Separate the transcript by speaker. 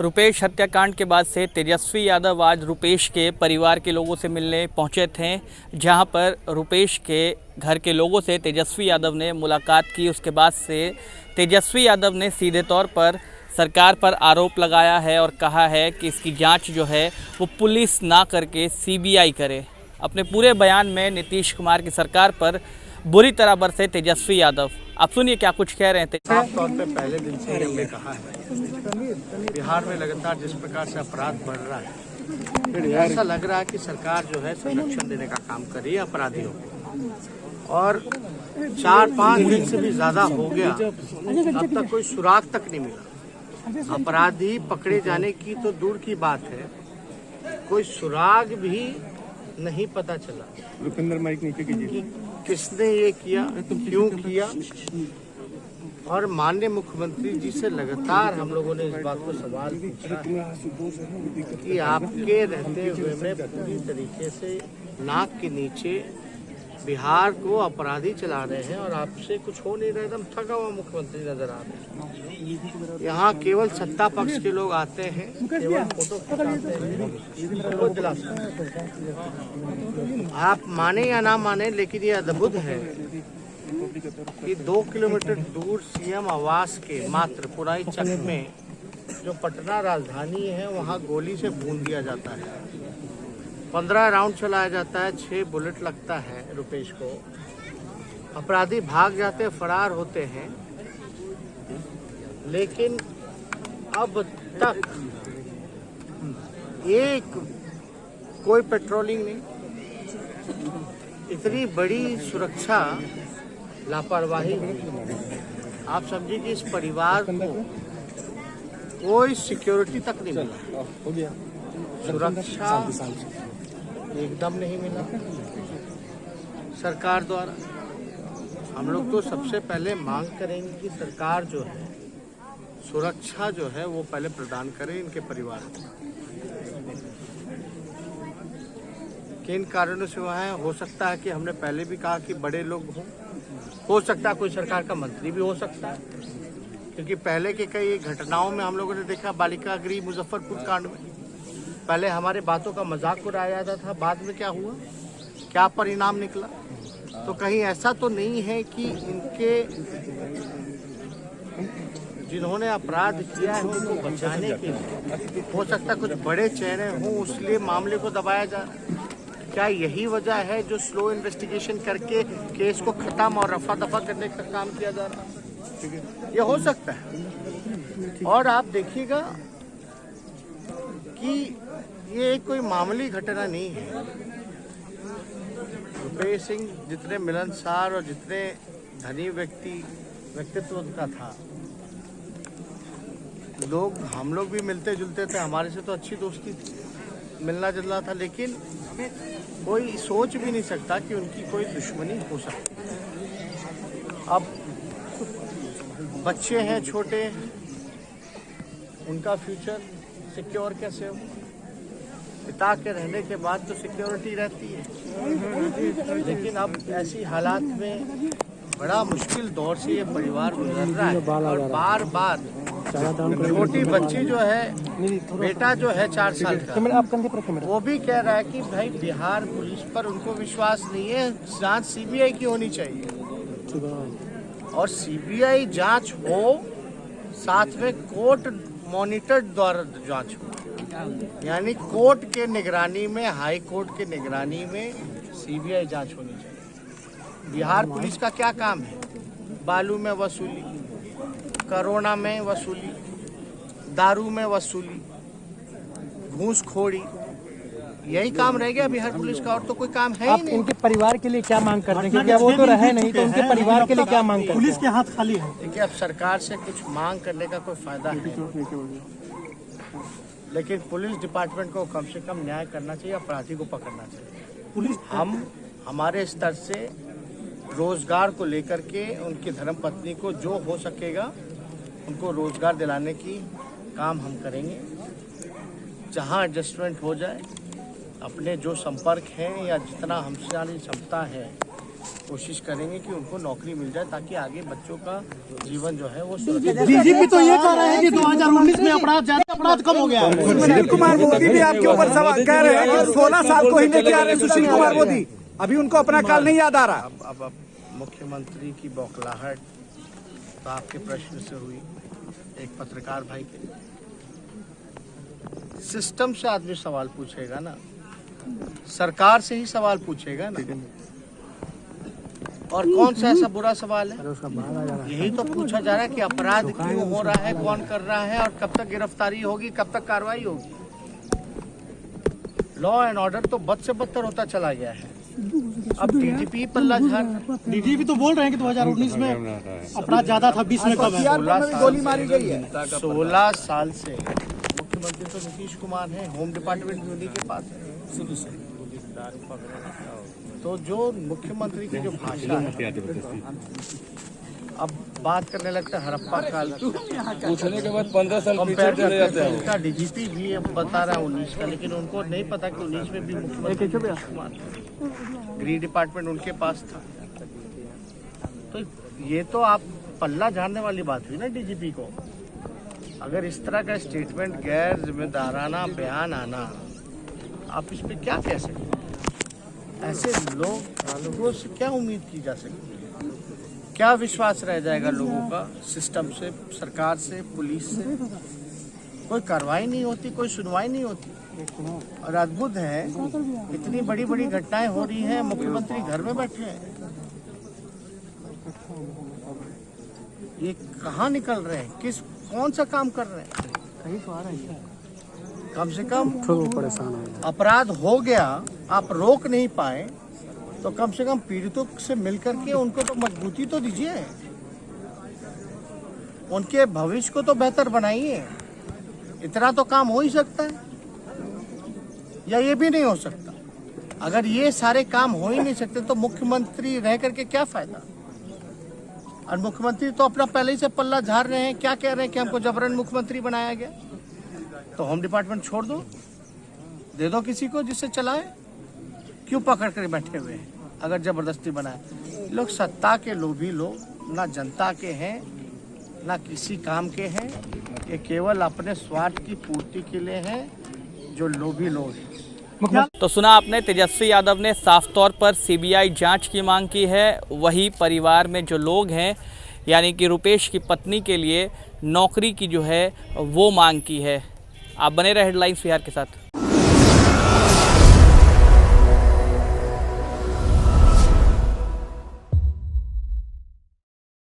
Speaker 1: रुपेश हत्याकांड के बाद से तेजस्वी यादव आज रुपेश के परिवार के लोगों से मिलने पहुंचे थे, जहां पर रुपेश के घर के लोगों से तेजस्वी यादव ने मुलाकात की। उसके बाद से तेजस्वी यादव ने सीधे तौर पर सरकार पर आरोप लगाया है और कहा है कि इसकी जांच जो है वो पुलिस ना करके सीबीआई करे। अपने पूरे बयान में नीतीश कुमार की सरकार पर बुरी तरह बरसे तेजस्वी यादव। आप सुनिए क्या कुछ कह रहे थे।
Speaker 2: साफ तौर पे पहले दिन से ही हमने कहा है, बिहार में लगातार जिस प्रकार से अपराध बढ़ रहा है, ऐसा लग रहा है कि सरकार जो है संरक्षण देने का काम कर रही है अपराधियों को। और 4-5 दिन से भी ज्यादा हो गया, अब तक कोई सुराग तक नहीं मिला। अपराधी पकड़े जाने की तो दूर की बात है, कोई सुराग भी नहीं पता चला।
Speaker 3: रुपिंदर माइक नीचे कीजिए।
Speaker 2: किसने ये किया, क्यों किया। और माननीय मुख्यमंत्री जी से लगातार हम लोगों ने इस बात को सवाल पूछा कि आपके रहते हुए में पूरी तरीके से नाक के नीचे बिहार को अपराधी चला रहे हैं और आपसे कुछ हो नहीं रहा, एकदम थका हुआ मुख्यमंत्री नजर आ रहे हैं। यहाँ केवल सत्ता पक्ष के लोग आते हैं, केवल फोटो खिंचाते हैं। आप माने या ना माने, लेकिन ये अद्भुत है कि 2 किलोमीटर दूर सीएम आवास के मात्र पुराई चक में जो पटना राजधानी है, वहाँ गोली से भून दिया जाता है। 15 राउंड चलाया जाता है, 6 बुलेट लगता है रुपेश को। अपराधी भाग जाते, फरार होते हैं, लेकिन अब तक एक कोई पेट्रोलिंग नहीं। इतनी बड़ी सुरक्षा लापरवाही। आप समझिए कि इस परिवार को कोई सिक्योरिटी तक नहीं मिला, सुरक्षा एकदम नहीं मिला सरकार द्वारा। हम लोग तो सबसे पहले मांग करेंगे कि सरकार जो है सुरक्षा जो है वो पहले प्रदान करे इनके परिवार को। किन कारणों से वहाँ है, हो सकता है कि हमने पहले भी कहा कि बड़े लोग हों, हो सकता है कोई सरकार का मंत्री भी हो सकता है, क्योंकि पहले के कई घटनाओं में हम लोगों ने देखा, बालिका गृह मुजफ्फरपुर कांड में पहले हमारे बातों का मजाक उड़ाया जाता था, बाद में क्या हुआ, क्या परिणाम निकला। तो कहीं ऐसा तो नहीं है कि इनके जिन्होंने अपराध किया है उनको बचाने के लिए हो सकता है कुछ बड़े चेहरे हों, इसलिए मामले को दबाया जा रहा है। क्या यही वजह है जो स्लो इन्वेस्टिगेशन करके केस को खत्म और रफा दफा करने का काम किया जा रहा है? ये हो सकता है। और आप देखिएगा कि ये कोई मामूली घटना नहीं है। रुपेश सिंह जितने मिलनसार और जितने धनी व्यक्तित्व का था, हम लोग भी मिलते जुलते थे, हमारे से तो अच्छी दोस्ती थी, मिलना जुलना था, लेकिन कोई सोच भी नहीं सकता कि उनकी कोई दुश्मनी हो सकती। अब बच्चे हैं छोटे, उनका फ्यूचर सिक्योर कैसे हो? पिता के रहने के बाद तो सिक्योरिटी रहती है, लेकिन अब ऐसी हालात में बड़ा मुश्किल दौर से ये परिवार गुजर रहा है। और बार बार छोटी बच्ची जो है, बेटा जो है 4 साल का, वो भी कह रहा है कि भाई बिहार पुलिस पर उनको विश्वास नहीं है, जांच सीबीआई की होनी चाहिए। और सीबीआई जांच हो, साथ में कोर्ट मॉनिटर्ड द्वारा जांच हो, यानी कोर्ट के निगरानी में, हाई कोर्ट के निगरानी में सीबीआई जांच होनी चाहिए। बिहार पुलिस का क्या काम है? बालू में वसूली, कोरोना में वसूली, दारू में वसूली, घूसखोरी, यही काम रह गया बिहार पुलिस का, और तो कोई काम है ही नहीं।
Speaker 4: इनके परिवार के लिए क्या मांग करते हैं, क्योंकि वो तो रहे नहीं, तो उनके परिवार के लिए क्या मांग करते हैं?
Speaker 3: पुलिस के हाथ खाली है।
Speaker 2: देखिए, अब सरकार से कुछ मांग करने का कोई फायदा है, लेकिन पुलिस डिपार्टमेंट को कम से कम न्याय करना चाहिए, अपराधी को पकड़ना चाहिए।
Speaker 3: पुलिस
Speaker 2: हम हमारे स्तर से रोजगार को लेकर के उनकी धर्मपत्नी को जो हो सकेगा उनको रोजगार दिलाने की काम हम करेंगे। जहां एडजस्टमेंट हो जाए, अपने जो संपर्क हैं या जितना हमसे क्षमता है कोशिश करेंगे कि उनको नौकरी मिल जाए ताकि आगे बच्चों का जीवन जो है वो सुरक्षित रहे।
Speaker 4: डीजीपी तो ये कह रहे हैं कि 2019 में अपराध कम हो गया है।
Speaker 5: सुशील कुमार मोदी भी आपके ऊपर सवाल कह रहे हैं कि 16 साल को ही लेके आ रहे हैं सुशील कुमार मोदी, अभी उनको अपना काल नहीं याद आ रहा।
Speaker 2: अब मुख्यमंत्री की बौखलाहट तो आपके प्रश्न से हुई, एक पत्रकार भाई के सिस्टम से आदमी सवाल पूछेगा ना, सरकार से ही सवाल पूछेगा ना। और कौन सा ऐसा बुरा सवाल है? यही तो पूछा जा रहा है कि अपराध क्यों हो रहा है, कौन कर रहा है और कब तक गिरफ्तारी होगी, कब तक कार्रवाई होगी। लॉ एंड ऑर्डर तो बद से बदतर होता चला गया है। अब डीजीपी पल्ला झाड़,
Speaker 4: डीजीपी तो बोल रहे हैं कि 2019 में अपराध ज्यादा था, 20 में कम है।
Speaker 5: गोली मारी गई है।
Speaker 2: 16 साल से मुख्यमंत्री तो नीतीश कुमार है, होम डिपार्टमेंट भी उन्हीं के पास है। तो जो मुख्यमंत्री की जो भाषा है, अब बात करने लगता है हड़प्पा काल
Speaker 6: पूछने के बाद 15 साल पीछे चले जाते हैं।
Speaker 2: उनका डीजीपी भी अब बता रहा है 19 का, लेकिन उनको नहीं पता कि 19 में भी मुख्यमंत्री नीतीश कुमार, गृह डिपार्टमेंट उनके पास था। तो ये तो आप पल्ला झाड़ने वाली बात हुई ना डीजीपी को। अगर इस तरह का स्टेटमेंट, गैर जिम्मेदाराना बयान आना, आप इस पे क्या कह सकते हैं? ऐसे लोगों से क्या उम्मीद की जा सकती है? क्या विश्वास रह जाएगा लोगों का सिस्टम से, सरकार से, पुलिस से? कोई कार्रवाई नहीं होती, कोई सुनवाई नहीं होती। और अद्भुत है, इतनी बड़ी बड़ी घटनाएं हो रही हैं, मुख्यमंत्री घर में बैठे हैं। ये कहाँ निकल रहे हैं? कौन सा काम कर रहे हैं? कम से कम अपराध हो गया, आप रोक नहीं पाए तो कम से कम पीड़ितों से मिलकर के उनको तो मजबूती तो दीजिए, उनके भविष्य को तो बेहतर बनाइए। इतना तो काम हो ही सकता है, या ये भी नहीं हो सकता? अगर ये सारे काम हो ही नहीं सकते तो मुख्यमंत्री रह करके क्या फायदा? और मुख्यमंत्री तो अपना पहले ही से पल्ला झाड़ रहे हैं। क्या कह रहे हैं कि हमको जबरन मुख्यमंत्री बनाया गया, तो होम डिपार्टमेंट छोड़ दो, दे दो किसी को जिससे चलाए। क्यों पकड़ कर बैठे हुए हैं अगर जबरदस्ती बनाए? लोग सत्ता के लोभी लोग, ना जनता के हैं ना किसी काम के हैं, ये केवल अपने स्वार्थ की पूर्ति के लिए हैं, जो लोभी लोग हैं।
Speaker 1: तो सुना आपने, तेजस्वी यादव ने साफ तौर पर सीबीआई जांच की मांग की है। वही परिवार में जो लोग हैं, यानी कि रुपेश की पत्नी के लिए नौकरी की जो है वो मांग की है। आप बने रहे हेडलाइंस बिहार के साथ।